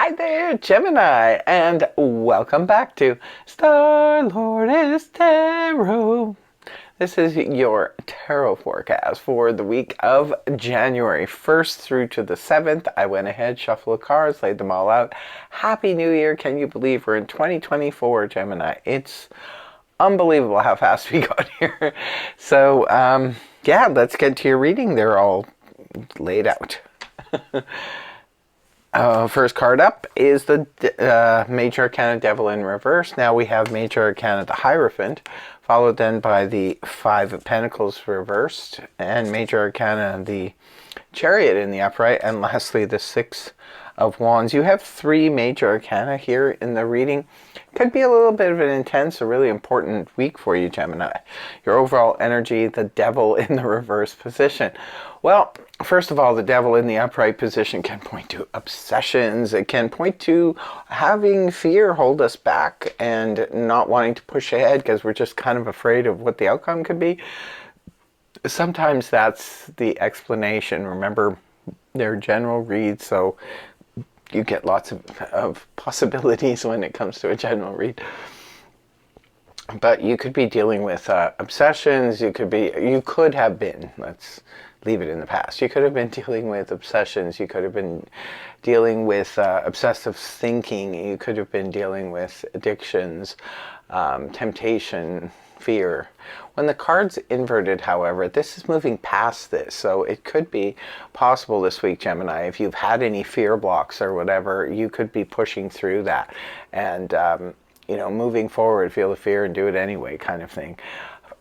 Hi there, Gemini, and welcome back to Star Lord's Tarot. This is your tarot forecast for the week of January 1st through to the 7th. I went ahead, shuffled the cards, laid them all out. Happy New Year. Can you believe we're in 2024, Gemini? It's unbelievable how fast we got here. So, yeah, let's get to your reading. They're all laid out. First card up is the Major Arcana Devil in reverse. Now we have Major Arcana the Hierophant, followed then by the Five of Pentacles reversed, and Major Arcana the Chariot in the upright, and lastly the Six of Wands. You have three Major Arcana here in the reading. Could be a little bit of an intense, a really important week for you, Gemini. Your overall energy, the Devil in the reverse position. Well, first of all, the Devil in the upright position can point to obsessions. It can point to having fear hold us back and not wanting to push ahead because we're just kind of afraid of what the outcome could be. Sometimes that's the explanation. Remember, they're general reads, so you get lots of possibilities when it comes to a general read. But you could be dealing with obsessions. You could have been, let's leave it in the past. You could have been dealing with obsessions. You could have been dealing with obsessive thinking. You could have been dealing with addictions, temptation, fear. When the card's inverted, however, this is moving past this. So it could be possible this week, Gemini, if you've had any fear blocks or whatever, you could be pushing through that and, moving forward, feel the fear and do it anyway kind of thing.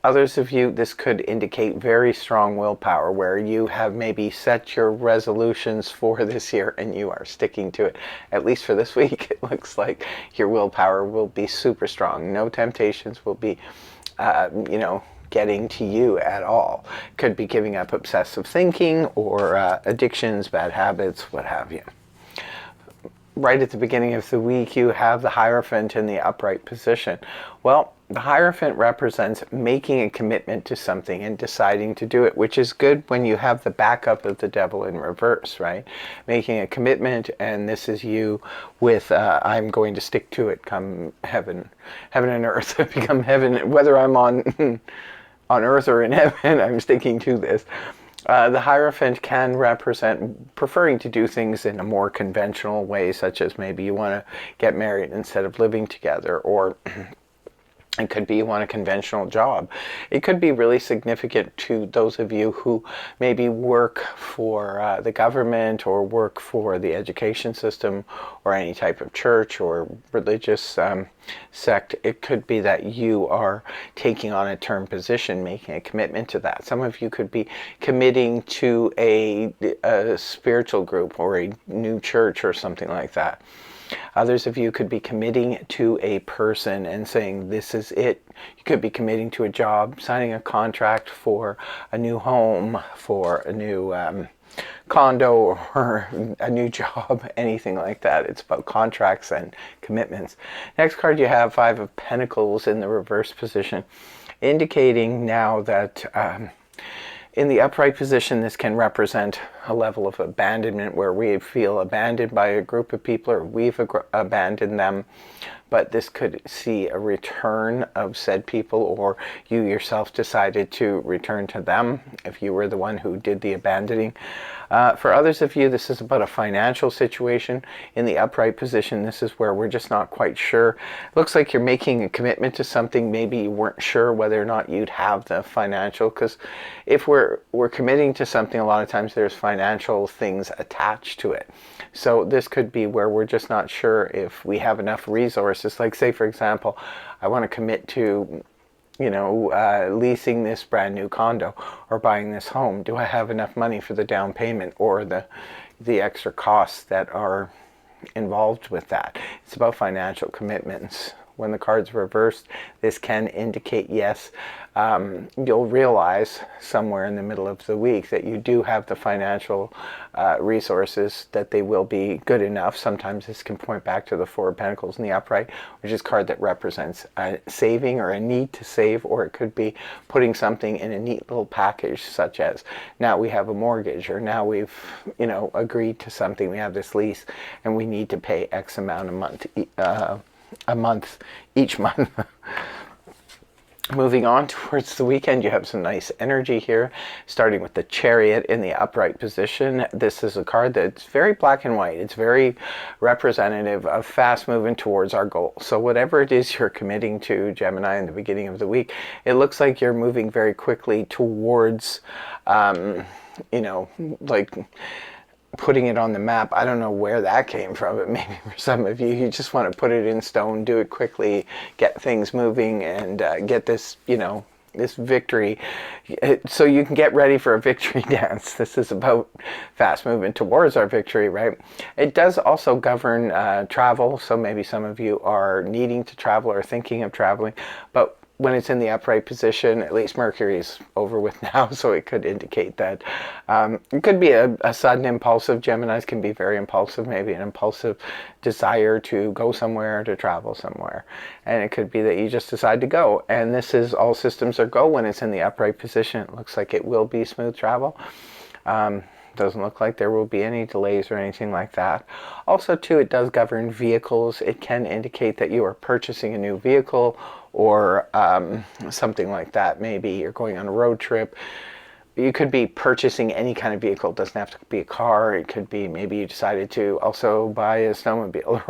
Others of you, this could indicate very strong willpower where you have maybe set your resolutions for this year and you are sticking to it. At least for this week, it looks like your willpower will be super strong. No temptations will be getting to you at all. Could be giving up obsessive thinking or addictions, bad habits, what have you. Right at the beginning of the week, you have the Hierophant in the upright position. Well, the Hierophant represents making a commitment to something and deciding to do it, which is good when you have the backup of the Devil in reverse, right? Making a commitment, and this is you with, I'm going to stick to it, come heaven and earth, become heaven, whether I'm on earth or in heaven, I'm sticking to this. The Hierophant can represent preferring to do things in a more conventional way, such as maybe you want to get married instead of living together, or it could be you want a conventional job. It could be really significant to those of you who maybe work for the government or work for the education system or any type of church or religious sect. It could be that you are taking on a term position, making a commitment to that. Some of you could be committing to a spiritual group or a new church or something like that. Others of you could be committing to a person and saying, this is it. You could be committing to a job, signing a contract for a new home, for a new condo, or a new job, anything like that. It's about contracts and commitments. Next card, you have Five of Pentacles in the reverse position, indicating now that in the upright position, this can represent a level of abandonment where we feel abandoned by a group of people or we've abandoned them. But this could see a return of said people, or you yourself decided to return to them if you were the one who did the abandoning. For others of you, this is about a financial situation. In the upright position, this is where we're just not quite sure. It looks like you're making a commitment to something. Maybe you weren't sure whether or not you'd have the financial, because if we're committing to something, a lot of times there's financial things attached to it. So this could be where we're just not sure if we have enough resources. Like, say, for example, I want to commit to leasing this brand new condo or buying this home. Do I have enough money for the down payment or the extra costs that are involved with that? It's about financial commitments when the card's reversed, this can indicate, yes, you'll realize somewhere in the middle of the week that you do have the financial resources, that they will be good enough. Sometimes this can point back to the Four of Pentacles in the upright, which is a card that represents a saving or a need to save, or it could be putting something in a neat little package, such as now we have a mortgage, or now we've, you know, agreed to something, we have this lease and we need to pay X amount a month each month. Moving on towards the weekend, you have some nice energy here, starting with the Chariot in the upright position. This is a card that's very black and white. It's very representative of fast moving towards our goal. So whatever it is you're committing to, Gemini, in the beginning of the week, it looks like you're moving very quickly towards, you know, like putting it on the map. I don't know where that came from, but maybe for some of you, you just want to put it in stone, do it quickly, get things moving, and get this, you know, this victory, so you can get ready for a victory dance. This is about fast movement towards our victory, right? It does also govern travel, so maybe some of you are needing to travel or thinking of traveling, but when it's in the upright position, at least Mercury is over with now, so it could indicate that it could be a sudden impulsive. Geminis can be very impulsive, maybe an impulsive desire to go somewhere, to travel somewhere. And it could be that you just decide to go. And this is all systems are go when it's in the upright position. It looks like it will be smooth travel. Doesn't look like there will be any delays or anything like that. Also, too, it does govern vehicles. It can indicate that you are purchasing a new vehicle, or something like that. Maybe you're going on a road trip. You could be purchasing any kind of vehicle. It doesn't have to be a car. It could be maybe you decided to also buy a snowmobile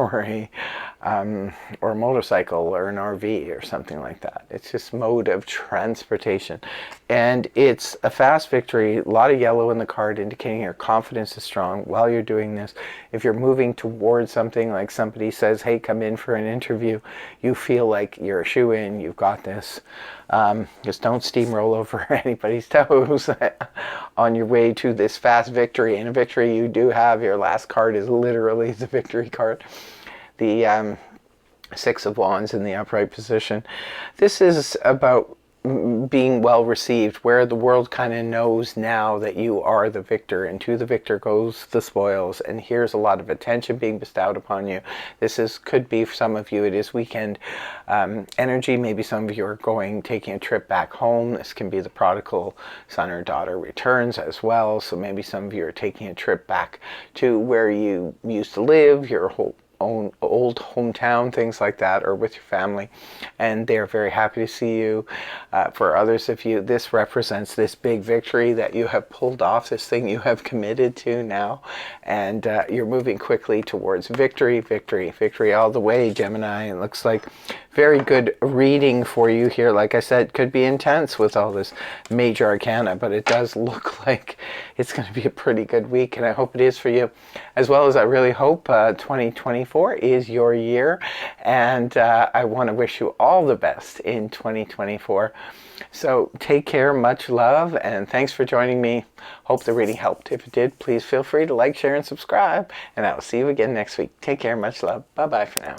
or a motorcycle or an RV or something like that. It's just mode of transportation. And it's a fast victory. A lot of yellow in the card indicating your confidence is strong while you're doing this. If you're moving towards something, like somebody says, hey, come in for an interview, you feel like you're a shoo-in, you've got this. Just don't steamroll over anybody's toes on your way to this fast victory. And a victory you do have. Your last card is literally the victory card. The Six of Wands in the upright position. This is about being well received, where the world kind of knows now that you are the victor, and to the victor goes the spoils, and here's a lot of attention being bestowed upon you. This is, could be for some of you, it is weekend energy. Maybe some of you are taking a trip back home. This can be the prodigal son or daughter returns as well. So maybe some of you are taking a trip back to where you used to live, your whole own old hometown, things like that, or with your family, and they're very happy to see you. For others of you, this represents this big victory that you have pulled off, this thing you have committed to now, and you're moving quickly towards victory, victory, victory all the way, Gemini. It looks like very good reading for you here. Like I said, could be intense with all this major arcana, but it does look like it's going to be a pretty good week, and I hope it is for you, as well as I really hope 2024 is your year, and I want to wish you all the best in 2024. So take care, much love, and thanks for joining me. Hope the reading helped. If it did, please feel free to like, share, and subscribe, and I will see you again next week. Take care, much love. Bye-bye for now.